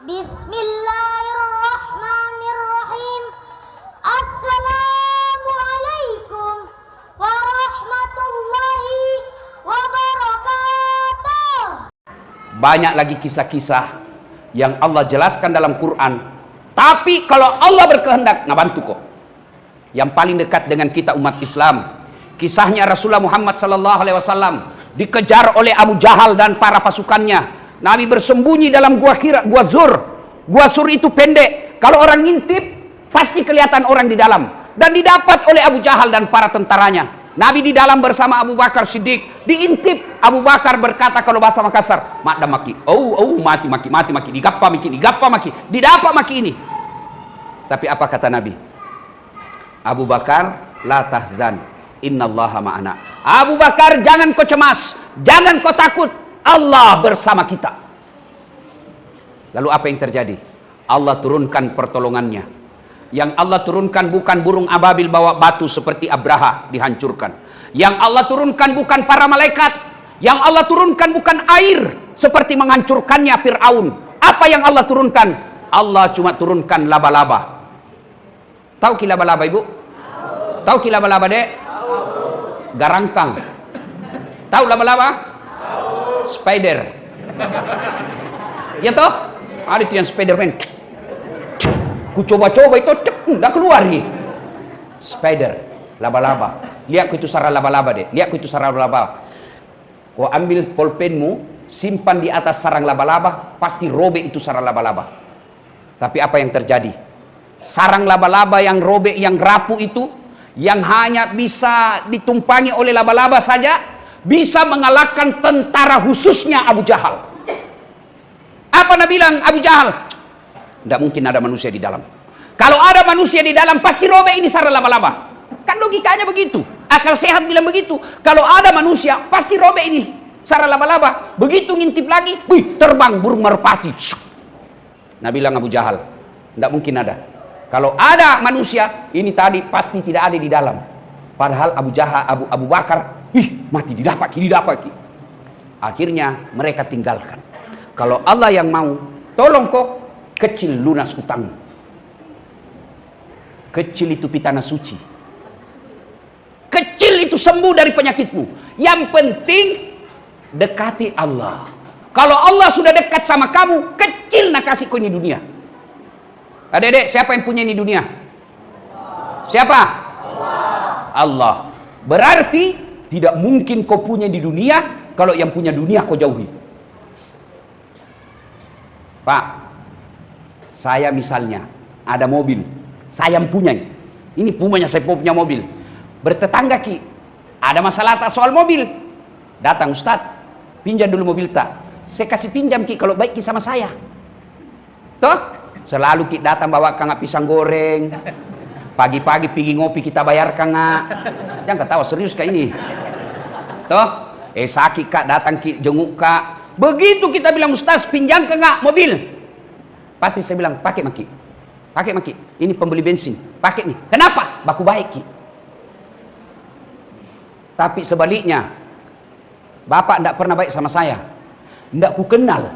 Bismillahirrahmanirrahim. Assalamualaikum warahmatullahi wabarakatuh. Banyak lagi kisah-kisah yang Allah jelaskan dalam Quran. Tapi kalau Allah berkehendak, bantu kok. Yang paling dekat dengan kita umat Islam, kisahnya Rasulullah Muhammad SAW dikejar oleh Abu Jahal dan para pasukannya. Nabi bersembunyi dalam gua Zur. Gua Zur itu pendek. Kalau orang ngintip, pasti kelihatan orang di dalam. Dan didapat oleh Abu Jahal dan para tentaranya. Nabi di dalam bersama Abu Bakar Siddiq. Diintip, Abu Bakar berkata kalau bahasa Makassar, mak dah maki. Mati. Digappa maki. Didapat maki ini. Tapi apa kata Nabi? Abu Bakar, la tahzan. Innallaha ma'ana. Abu Bakar, jangan kau cemas. Jangan kau takut. Allah bersama kita. Lalu apa yang terjadi? Allah turunkan pertolongannya. Yang Allah turunkan bukan burung ababil bawa batu seperti Abraha dihancurkan. Yang Allah turunkan bukan para malaikat. Yang Allah turunkan bukan air seperti menghancurkannya Fir'aun. Apa yang Allah turunkan? Allah cuma turunkan laba-laba. Tahu ki laba-laba, Ibu? Tahu ki laba-laba, Dek? Garangkang. Tahu laba-laba? Spider. Ya toh? Ada itu yang Spiderman. Ku coba-coba itu udah keluar nih. Spider, laba-laba. Lihat ku itu sarang laba-laba, deh. Lihat ku itu sarang laba-laba. Kau ambil pulpenmu, simpan di atas sarang laba-laba, pasti robek itu sarang laba-laba. Tapi apa yang terjadi? Sarang laba-laba yang robek, yang rapuh itu, yang hanya bisa ditumpangi oleh laba-laba saja, bisa mengalahkan tentara khususnya Abu Jahal. Apa Nabi bilang Abu Jahal? Tidak mungkin ada manusia di dalam. Kalau ada manusia di dalam, pasti robek ini sarang laba-laba. Kan logikanya begitu. Akal sehat bilang begitu. Kalau ada manusia, pasti robek ini sarang laba-laba. Begitu ngintip lagi, wih, terbang burung merpati. Nabi bilang Abu Jahal, tidak mungkin ada. Kalau ada manusia, ini tadi pasti tidak ada di dalam. Padahal Abu Jahal, Abu Bakar, mati didapat. Akhirnya mereka tinggalkan. Kalau Allah yang mau, tolong kok kecil lunas hutang. Kecil itu pitana suci. Kecil itu sembuh dari penyakitmu. Yang penting dekati Allah. Kalau Allah sudah dekat sama kamu, kecil nak kasih kau ini dunia. Adik-adik, siapa yang punya ini dunia? Siapa? Allah. Berarti tidak mungkin kau punya di dunia kalau yang punya dunia kau jauhi. Pak, saya misalnya ada mobil, saya yang punya. Ini punya, saya punya mobil. Bertetangga ki, ada masalah tak soal mobil. Datang Ustadz, pinjam dulu mobil tak. Saya kasih pinjam ki kalau baik ki sama saya. Toh? Selalu ki datang bawa kangak pisang goreng. Pagi-pagi pergi ngopi kita bayarkan nggak? Jangan ketawa serius kak ini. Toh? Sakit kak datang ki jenguk kak. Begitu kita bilang Ustaz pinjam ke nggak mobil? Pasti saya bilang pakai maki. Ini pembeli bensin. Pakai nih. Kenapa? Baku baik ki. Tapi sebaliknya, Bapak tidak pernah baik sama saya. Tidak ku kenal.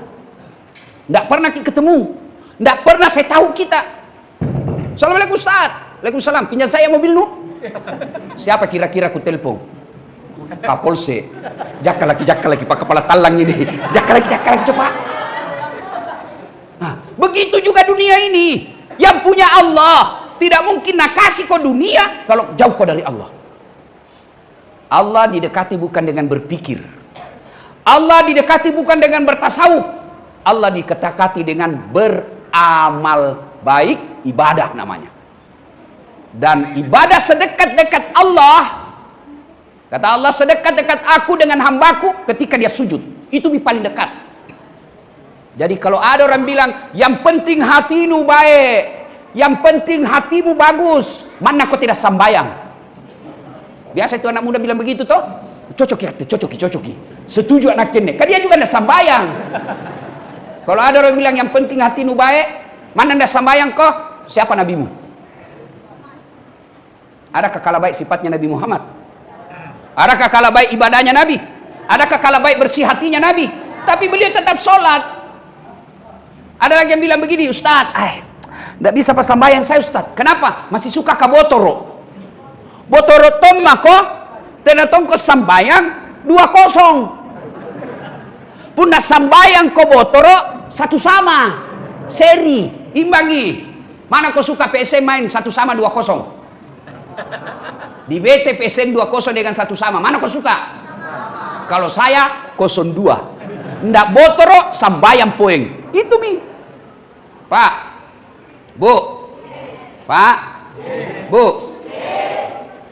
Tidak pernah ki ketemu. Tidak pernah saya tahu kita. Assalamualaikum Ustaz. Waalaikumsalam, pinjam saya mobil lu. Siapa kira-kira ku telepon? Kapolsek. Jaka lagi pak kepala talang ini. Jaka lagi coba. Nah, begitu juga dunia ini. Yang punya Allah tidak mungkin nak kasih kau dunia kalau jauh kau dari Allah. Allah didekati bukan dengan berpikir. Allah didekati bukan dengan bertasawuf. Allah didekati dengan beramal baik, ibadah namanya. Dan ibadah sedekat-dekat Allah, kata Allah, sedekat-dekat aku dengan hambaku ketika dia sujud. Itu paling dekat. Jadi kalau ada orang bilang yang penting hatimu baik, yang penting hatimu bagus, mana kau tidak sambayang. Biasa itu anak muda bilang begitu toh. Cocoki. Setuju anak kene. Kan dia juga tidak sambayang. Kalau ada orang bilang yang penting hatimu baik, mana tidak sambayang kau? Siapa nabimu? Adakah kalah baik sifatnya Nabi Muhammad? Adakah kalah baik ibadahnya Nabi? Adakah kalah baik bersih hatinya Nabi? Tapi beliau tetap sholat. Ada lagi yang bilang begini, Ustaz, nggak bisa pas sambayang saya Ustaz. Kenapa? Masih suka ke botoro. Botoro tom mako, tenatong ko sambayang 2-0. Puna sambayang ko botoro satu sama. Seri, imbangi. Mana kau suka PSM main satu sama 2-0? Di WT PSM 2-0 dengan satu sama. Mana kau suka? Kalau saya 0-2. Ndak botoro sambayang poeng. Itu mi. Pak. Bu. Pak. Bu.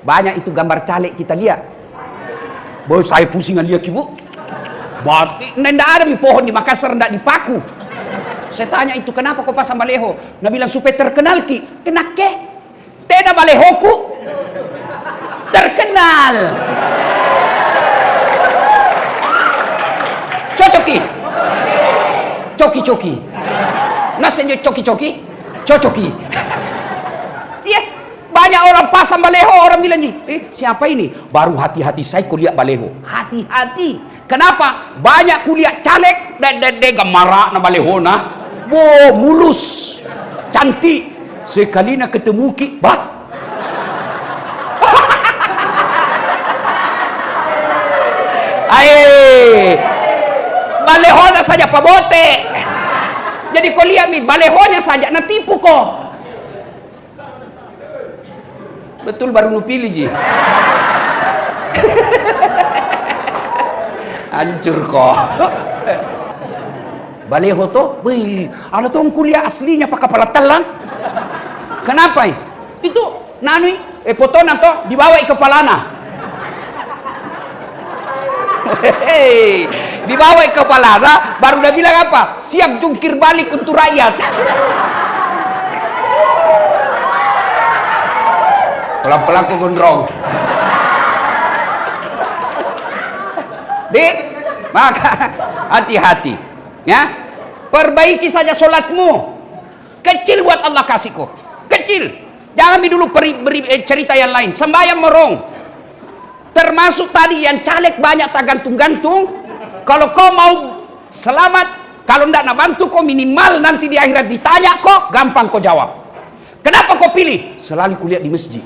Banyak itu gambar caleg kita lihat. Boy, saya pusingan lihat ibu. Ndak ada mi pohon di Makassar ndak dipaku. Saya tanya itu kenapa kau pasang baleho? Nah bilang supaya terkenal ki. Kenake? Tidak balehoku. Terkenal. Cocoki. Coki-coki. Nasinya coki-coki. Cocoki. Iya. Banyak orang pasang baleho, orang bilang siapa ini? Baru hati-hati saya kuliah baleho. Hati-hati. Kenapa? Banyak kuliah caleg dan gamara na baleho na. Wow, mulus. Cantik. Sekali nak ketemu ki, bah. Balehonya saja pabote. Jadi kau lihat mi, balehonya saja na tipu kok. Betul baru nu pilih ji. Hancur kok. Baleho to, ada tuh kuliah aslinya pakai kepala telang. Kenapa? Itu nanu potongan to dibawa ke kepalana. Dibawa ke kepalana, baru udah bilang apa? Siap jungkir balik untuk rakyat. Pelan-pelan ku gondrong. Dik, maka hati-hati, ya. Perbaiki saja solatmu. Kecil buat Allah kasih kok. Kecil. Jangan dulu beri cerita yang lain. Sembahyang merong. Termasuk tadi yang caleg banyak tak gantung-gantung. Kalau kau mau selamat, kalau ndak nak bantu kau minimal nanti di akhirat ditanya kok, gampang kau jawab. Kenapa kau pilih? Selalu kulihat di masjid.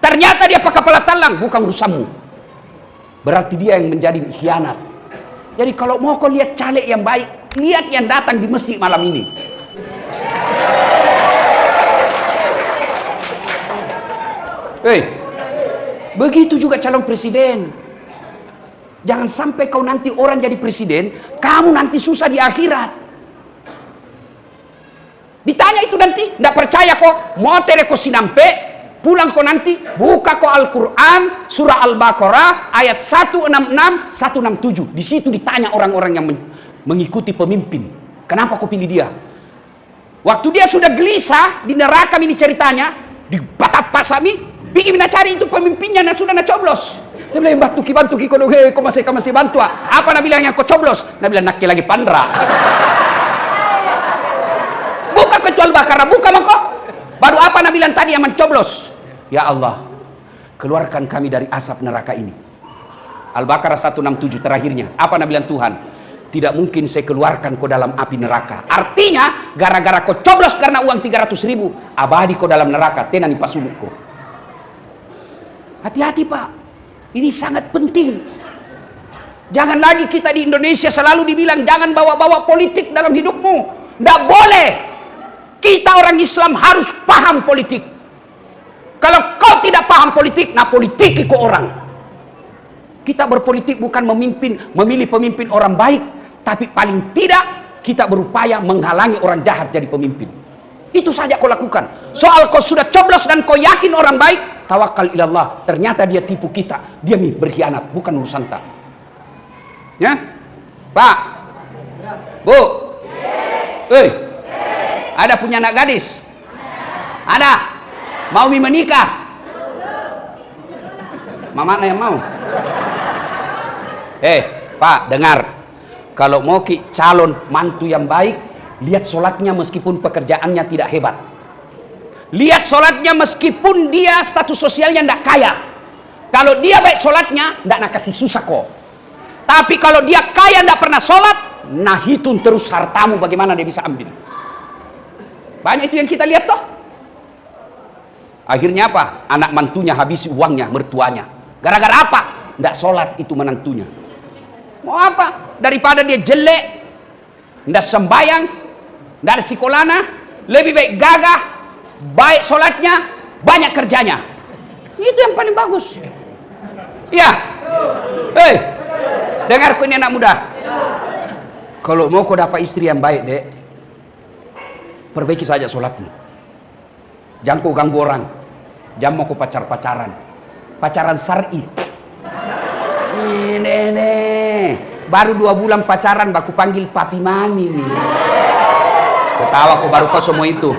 Ternyata dia pakai kepala talang, bukan urusanmu. Berarti dia yang menjadi khianat. Jadi kalau mau kau lihat caleg yang baik, lihat yang datang di masjid malam ini. Begitu juga calon presiden. Jangan sampai kau nanti orang jadi presiden, kamu nanti susah di akhirat. Ditanya itu nanti, tidak percaya kok, mau tereko sinampe, pulang kau nanti, buka kau Al-Quran, surah Al-Baqarah, ayat 166, 167. Di situ ditanya orang-orang yang mengikuti pemimpin. Kenapa kau pilih dia? Waktu dia sudah gelisah, di neraka ini ceritanya, di batap pasami, bikin cari itu pemimpinnya yang sudah coblos. Saya bilang bantu ki kau masih bantu. Apa nak bilang yang kau coblos? Nak bilang nak lagi pandra. Buka kecuali Al-Baqarah, buka mako. Baru apa nak bilang tadi yang mencoblos? Ya Allah, keluarkan kami dari asap neraka ini. Al-Baqarah 167 terakhirnya. Apa nak bilang Tuhan? Tidak mungkin saya keluarkan kau dalam api neraka. Artinya gara-gara kau coblos karena uang 300.000, abadi kau dalam neraka. Tenani pasumuk kau. Hati-hati Pak, ini sangat penting. Jangan lagi kita di Indonesia selalu dibilang jangan bawa-bawa politik dalam hidupmu. Tidak boleh. Kita orang Islam harus paham politik. Kalau kau tidak paham politik, nah politiki kau orang. Kita berpolitik bukan memilih pemimpin orang baik, tapi paling tidak kita berupaya menghalangi orang jahat jadi pemimpin. Itu saja kau lakukan. Soal kau sudah coblos dan kau yakin orang baik, tawakal ilallah. Ternyata dia tipu kita. Dia berkhianat, bukan urusan tak. Ya? Pak. Bu. Ada punya anak gadis? Ada? Mau menikah? Mama yang mau? Pak, dengar. Kalau mau calon mantu yang baik, lihat sholatnya meskipun pekerjaannya tidak hebat. Lihat sholatnya meskipun dia status sosialnya tidak kaya. Kalau dia baik sholatnya, tidak nak kasih susah kok. Tapi kalau dia kaya tidak pernah sholat, nah hitung terus hartamu bagaimana dia bisa ambil. Banyak itu yang kita lihat toh. Akhirnya apa? Anak mantunya habis uangnya, mertuanya. Gara-gara apa? Tidak sholat itu menantunya. Mau apa? Daripada dia jelek, tidak sembayang, tidak ada sikolana, lebih baik gagah, baik sholatnya, banyak kerjanya. Itu yang paling bagus. Ya. Hei, dengarku ini anak muda. Kalau mau kau dapat istri yang baik, dek, perbaiki saja sholatmu. Jangan kau ganggu orang. Jangan mau kau pacaran. Pacaran syar'i. Ini. Baru 2 bulan pacaran, baku panggil papi mami nih. Ketawa kau baru kau semua itu.